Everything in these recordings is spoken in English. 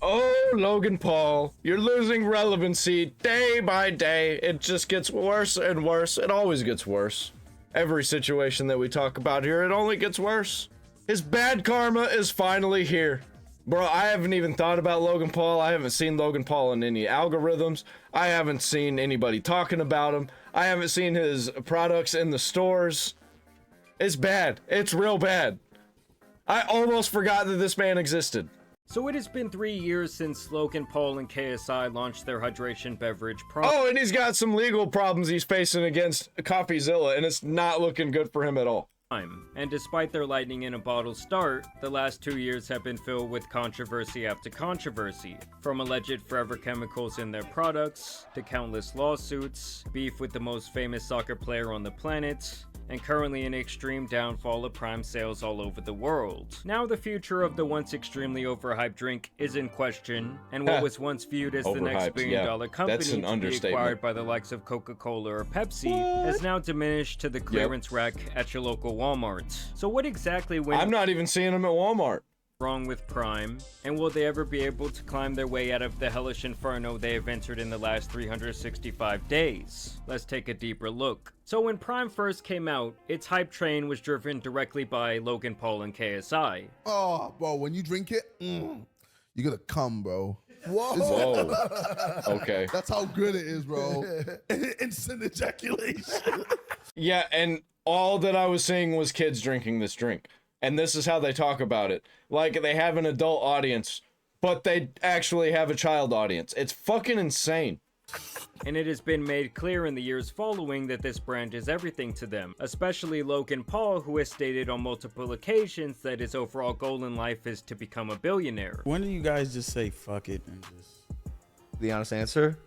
Oh, Logan Paul, you're losing relevancy day by day. It just gets worse and worse. It always gets worse. Every situation that we talk about here, it only gets worse. His bad karma is finally here. Bro, I haven't even thought about Logan Paul. I haven't seen Logan Paul in any algorithms. I haven't seen anybody talking about him. I haven't seen his products in the stores. It's bad. It's real bad. I almost forgot that this man existed. So it has been 3 years since Logan Paul and KSI launched their hydration beverage product. Oh, and he's got some legal problems he's facing against Coffeezilla, and it's not looking good for him at all. And despite their lightning in a bottle start, the last 2 years have been filled with controversy after controversy. From alleged forever chemicals in their products, to countless lawsuits, beef with the most famous soccer player on the planet, and currently an extreme downfall of Prime sales all over the world. Now the future of the once extremely overhyped drink is in question, and what was once viewed as the next billion-dollar company to be acquired by the likes of Coca-Cola or Pepsi has now diminished to the clearance rack at your local Walmart. So what exactly went I'm not even seeing them at Walmart. wrong with Prime, and will they ever be able to climb their way out of the hellish inferno they have entered in the last 365 days? Let's take a deeper look. So when Prime first came out, its hype train was driven directly by Logan Paul and KSI. Oh, bro, when you drink it, you're gonna come, bro. Whoa. Okay. That's how good it is, bro. Instant ejaculation. Yeah, and all that I was seeing was kids drinking this drink. And this is how they talk about it. Like, they have an adult audience, but they actually have a child audience. It's fucking insane. And it has been made clear in the years following that this brand is everything to them, especially Logan Paul, who has stated on multiple occasions that his overall goal in life is to become a billionaire. When do you guys just say fuck it and just... The honest answer?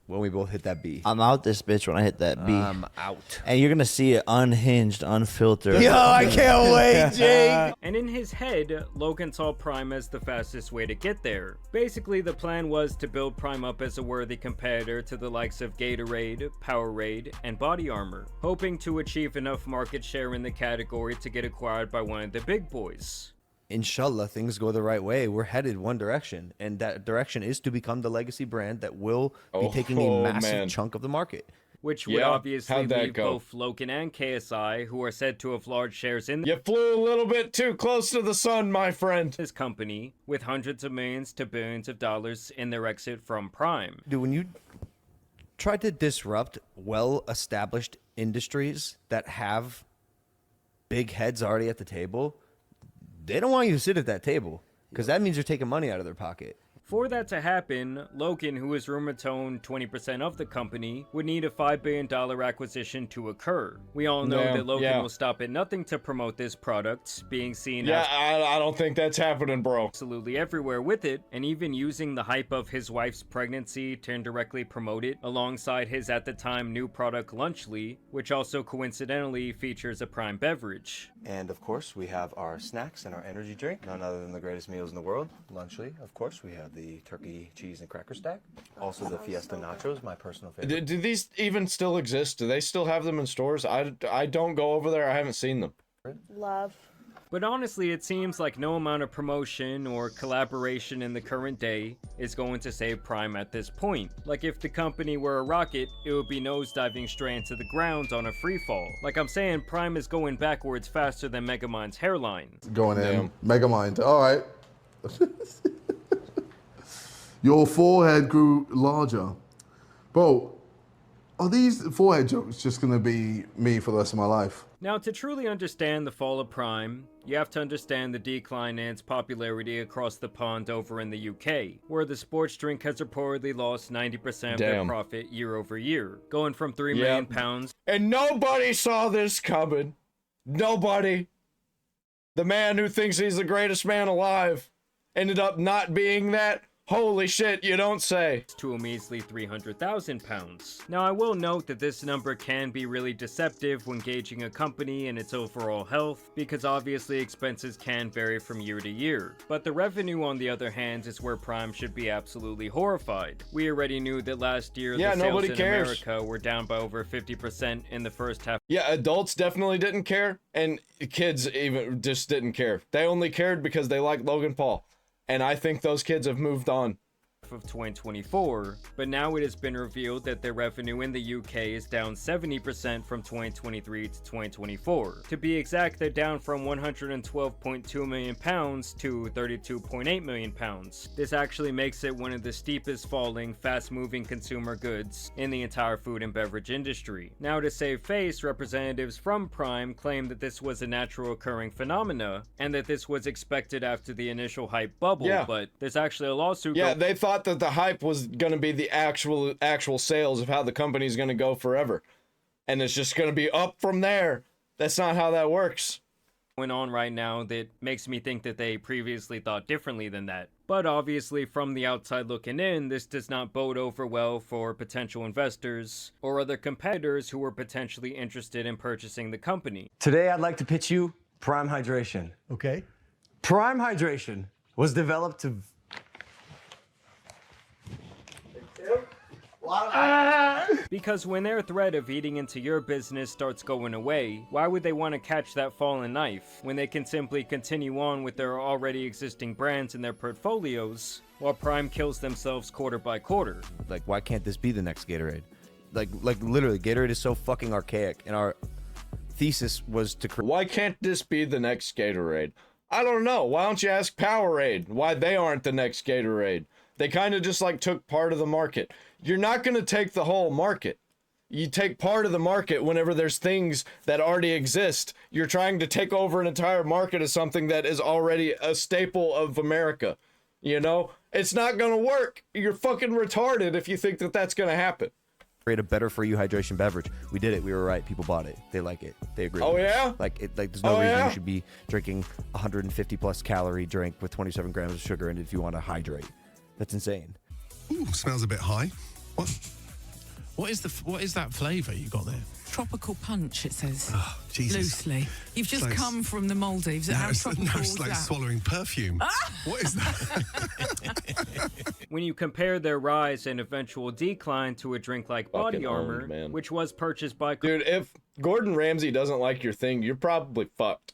When we both hit that B. I'm out this bitch when I hit that B. I'm out. And you're gonna see it unhinged, unfiltered. Yo, I can't wait, Jake. And in his head, Logan saw Prime as the fastest way to get there. Basically, the plan was to build Prime up as a worthy competitor to the likes of Gatorade, Powerade, and Body Armor, hoping to achieve enough market share in the category to get acquired by one of the big boys. Inshallah, things go the right way. We're headed one direction, and that direction is to become the legacy brand that will be taking a massive chunk of the market. Which would obviously leave both Logan and KSI, who are said to have large shares in You flew a little bit too close to the sun, my friend. This company, with hundreds of millions to billions of dollars in their exit from Prime. Dude, when you try to disrupt well-established industries that have big heads already at the table, they don't want you to sit at that table, because that means you're taking money out of their pocket. For that to happen, Logan, who is rumored to own 20% of the company, would need a $5 billion acquisition to occur. We all know that Logan will stop at nothing to promote this product, being seen I don't think that's happening, bro. Absolutely everywhere with it, and even using the hype of his wife's pregnancy to indirectly promote it, alongside his at the time new product Lunchly, which also coincidentally features a Prime beverage. And of course, we have our snacks and our energy drink, none other than the greatest meals in the world. Lunchly, of course, we have the turkey, cheese, and cracker stack. Also the Fiesta Nachos, my personal favorite. Do these even still exist? Do they still have them in stores? I don't go over there. I haven't seen them. Love. But honestly, it seems like no amount of promotion or collaboration in the current day is going to save Prime at this point. Like if the company were a rocket, it would be nosediving straight into the ground on a free fall. Like I'm saying, Prime is going backwards faster than Megamind's hairline. Going in. Megamind. All right. Your forehead grew larger. Bro, are these forehead jokes just gonna be me for the rest of my life? Now, to truly understand the fall of Prime, you have to understand the decline in its popularity across the pond over in the UK, where the sports drink has reportedly lost 90% of their profit year over year, going from £3 million. And nobody saw this coming. Nobody. The man who thinks he's the greatest man alive ended up not being that. Holy shit, you don't say. To a measly £300,000. Now, I will note that this number can be really deceptive when gauging a company and its overall health, because obviously expenses can vary from year to year. But the revenue, on the other hand, is where Prime should be absolutely horrified. We already knew that last year the sales in America were down by over 50% in the first half. Yeah, adults definitely didn't care, and kids even just didn't care. They only cared because they liked Logan Paul. And I think those kids have moved on. Of 2024, but now it has been revealed that their revenue in the UK is down 70% from 2023 to 2024. To be exact, they're down from £112.2 million to £32.8 million. This actually makes it one of the steepest falling, fast-moving consumer goods in the entire food and beverage industry. Now, to save face, representatives from Prime claim that this was a natural occurring phenomena and that this was expected after the initial hype bubble, but there's actually a lawsuit. They thought that the hype was going to be the actual sales of how the company's going to go forever, and it's just going to be up from there. That's not how that works. Going on right now that makes me think that they previously thought differently than that. But obviously, from the outside looking in, this does not bode over well for potential investors or other competitors who are potentially interested in purchasing the company. Today I'd like to pitch you Prime Hydration. Okay. Prime Hydration was developed to Because when their threat of eating into your business starts going away, why would they want to catch that fallen knife when they can simply continue on with their already existing brands in their portfolios while Prime kills themselves quarter by quarter? Like, why can't this be the next Gatorade? Like literally, Gatorade is so fucking archaic, and our thesis was to create. Why can't this be the next Gatorade? I don't know. Why don't you ask Powerade why they aren't the next Gatorade? They kind of just like took part of the market. You're not going to take the whole market. You take part of the market whenever there's things that already exist. You're trying to take over an entire market of something that is already a staple of America. You know, it's not going to work. You're fucking retarded if you think that that's going to happen. Create a better for you hydration beverage. We did it. We were right. People bought it. They like it. They agree. Oh, with yeah? us. Like there's no reason you should be drinking 150 plus calorie drink with 27 grams of sugar in it if you want to hydrate. That's insane. Ooh, smells a bit high. What is that flavour you got there? Tropical punch, it says. Oh, Jesus. Loosely. You've just come from the Maldives. How tropical it's like swallowing perfume. What is that? When you compare their rise and eventual decline to a drink like Body Armor, which was purchased by... Dude, if Gordon Ramsay doesn't like your thing, you're probably fucked.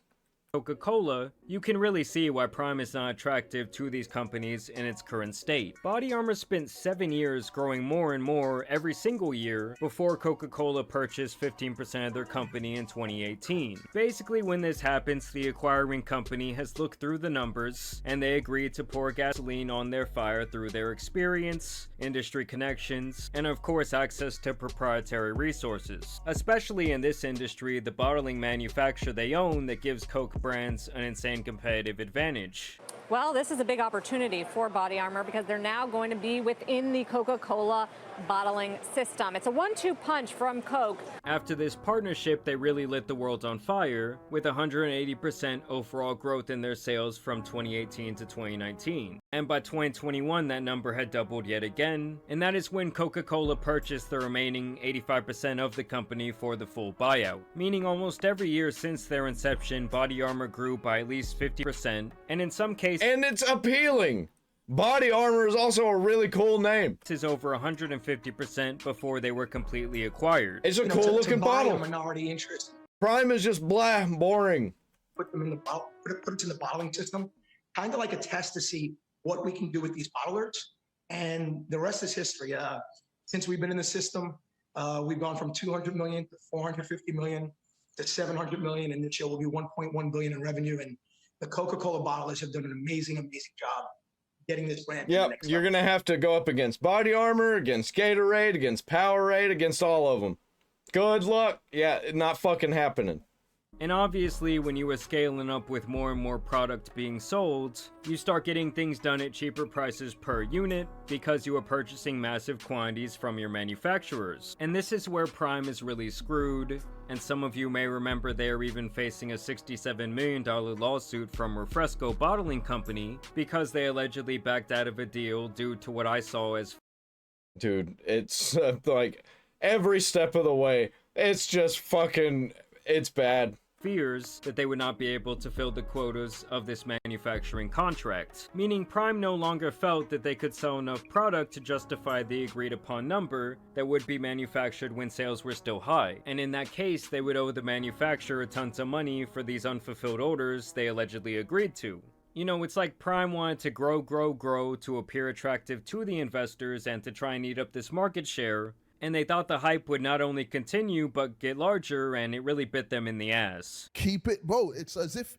Coca-Cola, you can really see why Prime is not attractive to these companies in its current state. Body Armor spent 7 years growing more and more every single year before Coca-Cola purchased 15% of their company in 2018. Basically, when this happens, the acquiring company has looked through the numbers and they agreed to pour gasoline on their fire through their experience, industry connections, and of course access to proprietary resources. Especially in this industry, the bottling manufacturer they own that gives Coke brands an insane competitive advantage. Well, this is a big opportunity for Body Armor because they're now going to be within the Coca-Cola bottling system. It's a 1-2 punch from Coke. After this partnership, they really lit the world on fire with 180% overall growth in their sales from 2018 to 2019. And by 2021, that number had doubled yet again, and that is when Coca-Cola purchased the remaining 85% of the company for the full buyout. Meaning almost every year since their inception, Body Armor grew by at least 50%, and in some cases... And it's appealing! Body Armor is also a really cool name. This is over 150% before they were completely acquired. It's a cool looking bottle. Minority interest. Prime is just blah, boring. Put them in the put it in the bottling system, kind of like a test to see what we can do with these bottlers. And the rest is history. Since we've been in the system, we've gone from 200 million to 450 million to 700 million, and this year will be 1.1 billion in revenue. And the Coca-Cola bottlers have done an amazing job getting this brand. Yep, you're going to have to go up against Body Armor, against Gatorade, against Powerade, against all of them. Good luck. Yeah, not fucking happening. And obviously, when you are scaling up with more and more product being sold, you start getting things done at cheaper prices per unit because you are purchasing massive quantities from your manufacturers. And this is where Prime is really screwed, and some of you may remember they are even facing a $67 million lawsuit from Refresco Bottling Company because they allegedly backed out of a deal due to what I saw as... Dude, it's like every step of the way, it's just fucking... it's bad. Fears that they would not be able to fill the quotas of this manufacturing contract, meaning Prime no longer felt that they could sell enough product to justify the agreed upon number that would be manufactured when sales were still high, and in that case they would owe the manufacturer tons of money for these unfulfilled orders they allegedly agreed to. You know, it's like Prime wanted to grow to appear attractive to the investors and to try and eat up this market share, and they thought the hype would not only continue but get larger, and it really bit them in the ass. Keep it, bro. It's as if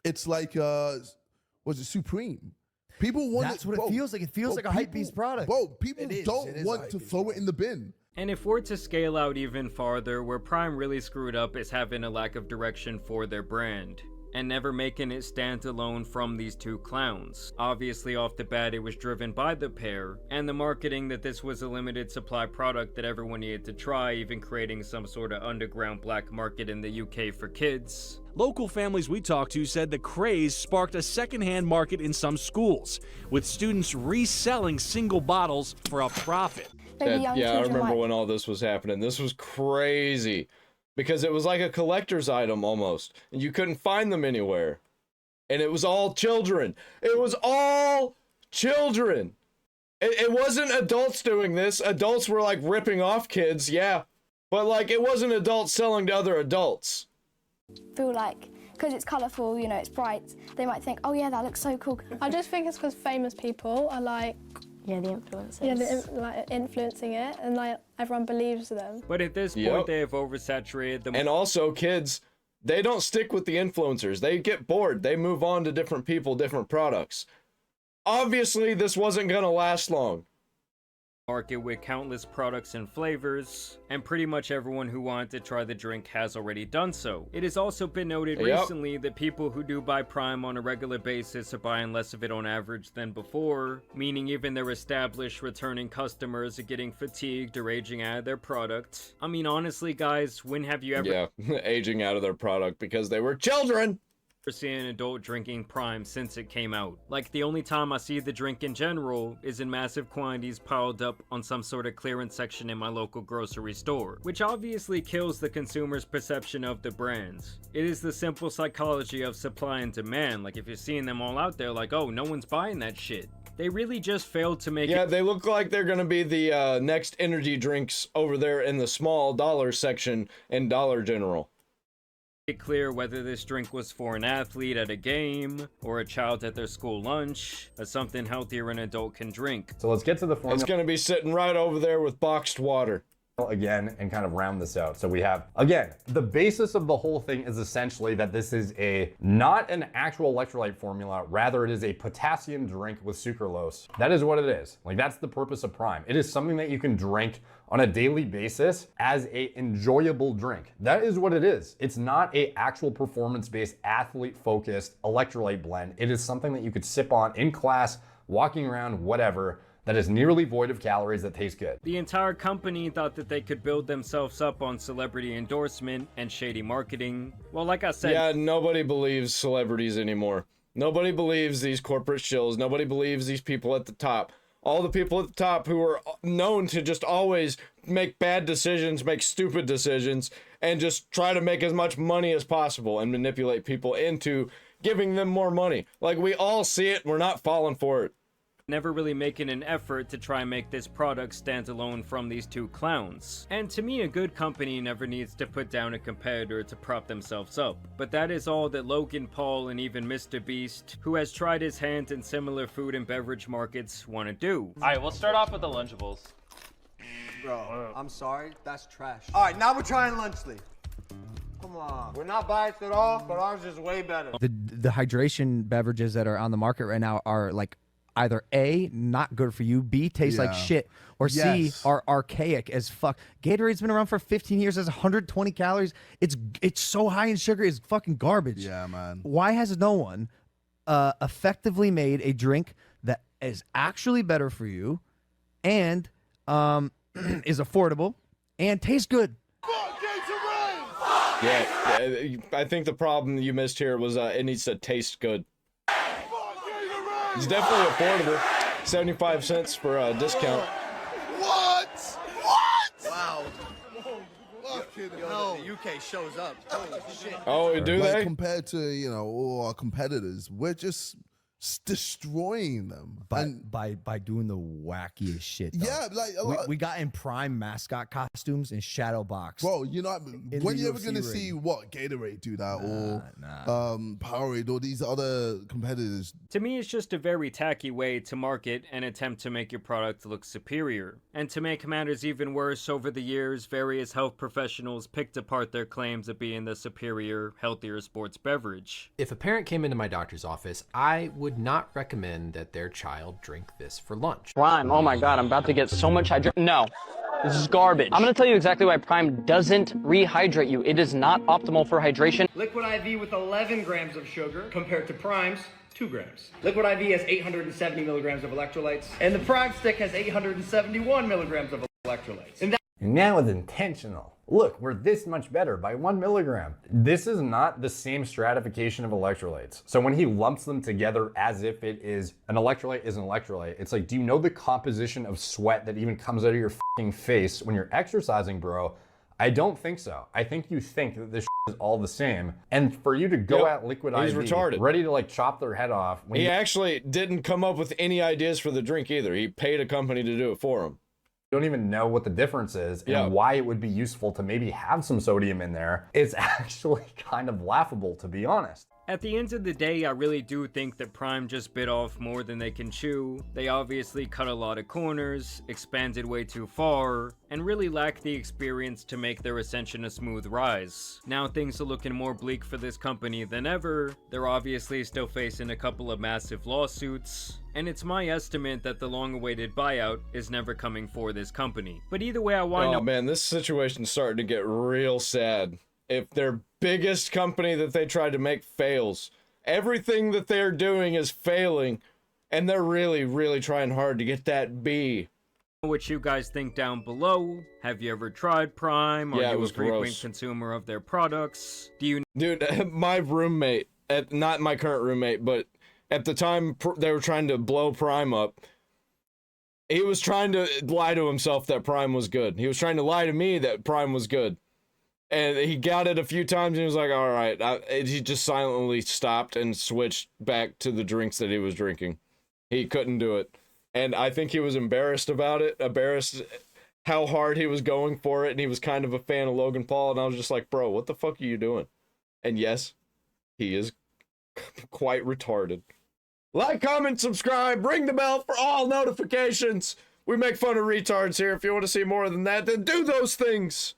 it's like was it Supreme? People want That's what it feels like. It feels like a hypebeast product. Bro, people don't want to throw it in the bin. And if we're to scale out even farther, where Prime really screwed up is having a lack of direction for their brand, and never making it stand alone from these two clowns. Obviously off the bat it was driven by the pair, and the marketing that this was a limited supply product that everyone needed to try, even creating some sort of underground black market in the UK for kids. Local families we talked to said the craze sparked a secondhand market in some schools, with students reselling single bottles for a profit. Yeah, I remember when all this was happening. This was crazy because it was like a collector's item almost, and you couldn't find them anywhere. And it was all children. It was all children. It wasn't adults doing this. Adults were like ripping off kids, yeah, but like it wasn't adults selling to other adults. Feel like because it's colourful, you know, it's bright, they might think, oh yeah, that looks so cool. I just think it's because famous people are like, yeah, the influencers. Yeah, like influencing it, and like everyone believes them. But at this point, they have oversaturated them. And also, kids, they don't stick with the influencers. They get bored. They move on to different people, different products. Obviously, this wasn't gonna last long. Market with countless products and flavors, and pretty much everyone who wanted to try the drink has already done so. It has also been noted recently that people who do buy Prime on a regular basis are buying less of it on average than before, meaning even their established returning customers are getting fatigued or aging out of their product. I mean, honestly, guys, when have you ever... Yeah, aging out of their product because they were children! Seen an adult drinking Prime since it came out. Like, the only time I see the drink in general is in massive quantities piled up on some sort of clearance section in my local grocery store, which obviously kills the consumer's perception of the brands. It is the simple psychology of supply and demand. Like, if you're seeing them all out there, like, oh, no one's buying that shit. They really just failed to make Yeah, they look like they're gonna be the next energy drinks over there in the small dollar section in Dollar General. Clear whether this drink was for an athlete at a game or a child at their school lunch, as something healthier an adult can drink. So let's get to the formula. It's gonna be sitting right over there with boxed water. Again, and kind of round this out. So we have, again, the basis of the whole thing is essentially that this is not an actual electrolyte formula, rather it is a potassium drink with sucralose. That is what it is. Like, that's the purpose of Prime. It is something that you can drink on a daily basis as a enjoyable drink. That is what it is. It's not a actual performance-based, athlete-focused electrolyte blend. It is something that you could sip on in class, walking around, whatever, that is nearly void of calories that taste good. The entire company thought that they could build themselves up on celebrity endorsement and shady marketing. Well, like I said... Yeah, nobody believes celebrities anymore. Nobody believes these corporate shills. Nobody believes these people at the top. All the people at the top who are known to just always make bad decisions, make stupid decisions, and just try to make as much money as possible and manipulate people into giving them more money. Like, we all see it, we're not falling for it. Never really making an effort to try and make this product stand alone from these two clowns. And to me, a good company never needs to put down a competitor to prop themselves up. But that is all that Logan Paul and even Mr. Beast, who has tried his hand in similar food and beverage markets, want to do. Alright, we'll start off with the Lunchables. Bro, I'm sorry, that's trash. Alright, now we're trying Lunchly. Come on. We're not biased at all, but ours is way better. The hydration beverages that are on the market right now are like either A, not good for you, B, taste like shit, or C, are archaic as fuck. Gatorade's been around for 15 years, has 120 calories. It's so high in sugar, it's fucking garbage. Yeah, man. Why has no one effectively made a drink that is actually better for you and is affordable and tastes good? Yeah, I think the problem you missed here was it needs to taste good. It's definitely affordable. 75 cents for a discount. What? Wow. Fucking hell. The UK shows up. Holy shit. Oh, do they? Compared to, you know, all our competitors, we're just destroying them. By doing the wackiest shit. Though. Yeah, like we got in prime mascot costumes and shadow box. Bro, you know when you ever gonna see what Gatorade do that or Powerade or these other competitors? To me, it's just a very tacky way to market and attempt to make your product look superior. And to make matters even worse, over the years, various health professionals picked apart their claims of being the superior, healthier sports beverage. If a parent came into my doctor's office, I would not recommend that their child drink this for lunch. Prime, oh my god, I'm about to get so much hydration. No, this is garbage. I'm gonna tell you exactly why Prime doesn't rehydrate you. It is not optimal for hydration. Liquid IV with 11 grams of sugar compared to Prime's 2 grams. Liquid IV has 870 milligrams of electrolytes, and the Prime stick has 871 milligrams of electrolytes. And Now it's intentional. Look, we're this much better by 1 milligram. This is not the same stratification of electrolytes. So when he lumps them together as if it is an electrolyte is an electrolyte, it's like, do you know the composition of sweat that even comes out of your fucking face when you're exercising, bro? I don't think so. I think you think that this is all the same. And for you to go at Liquid he's IV, retarded. ready to like chop their head off. He actually didn't come up with any ideas for the drink either. He paid a company to do it for him. Don't even know what the difference is and why it would be useful to maybe have some sodium in there. It's actually kind of laughable, to be honest. At the end of the day, I really do think that Prime just bit off more than they can chew. They obviously cut a lot of corners, expanded way too far, and really lacked the experience to make their ascension a smooth rise. Now things are looking more bleak for this company than ever. They're obviously still facing a couple of massive lawsuits, and it's my estimate that the long-awaited buyout is never coming for this company. But either way, I want to know— Oh man, this situation's starting to get real sad. If their biggest company that they tried to make fails, everything that they're doing is failing, and they're really, really trying hard to get that B. What you guys think down below. Have you ever tried Prime? Are you a frequent consumer of their products? Do you— Dude, my roommate, not my current roommate, but at the time they were trying to blow Prime up, he was trying to lie to himself that Prime was good. He was trying to lie to me that Prime was good. And he got it a few times and he was like, all right. He just silently stopped and switched back to the drinks that he was drinking. He couldn't do it. And I think he was embarrassed about it, embarrassed how hard he was going for it. And he was kind of a fan of Logan Paul. And I was just like, bro, what the fuck are you doing? And yes, he is quite retarded. Like, comment, subscribe, ring the bell for all notifications. We make fun of retards here. If you want to see more than that, then do those things.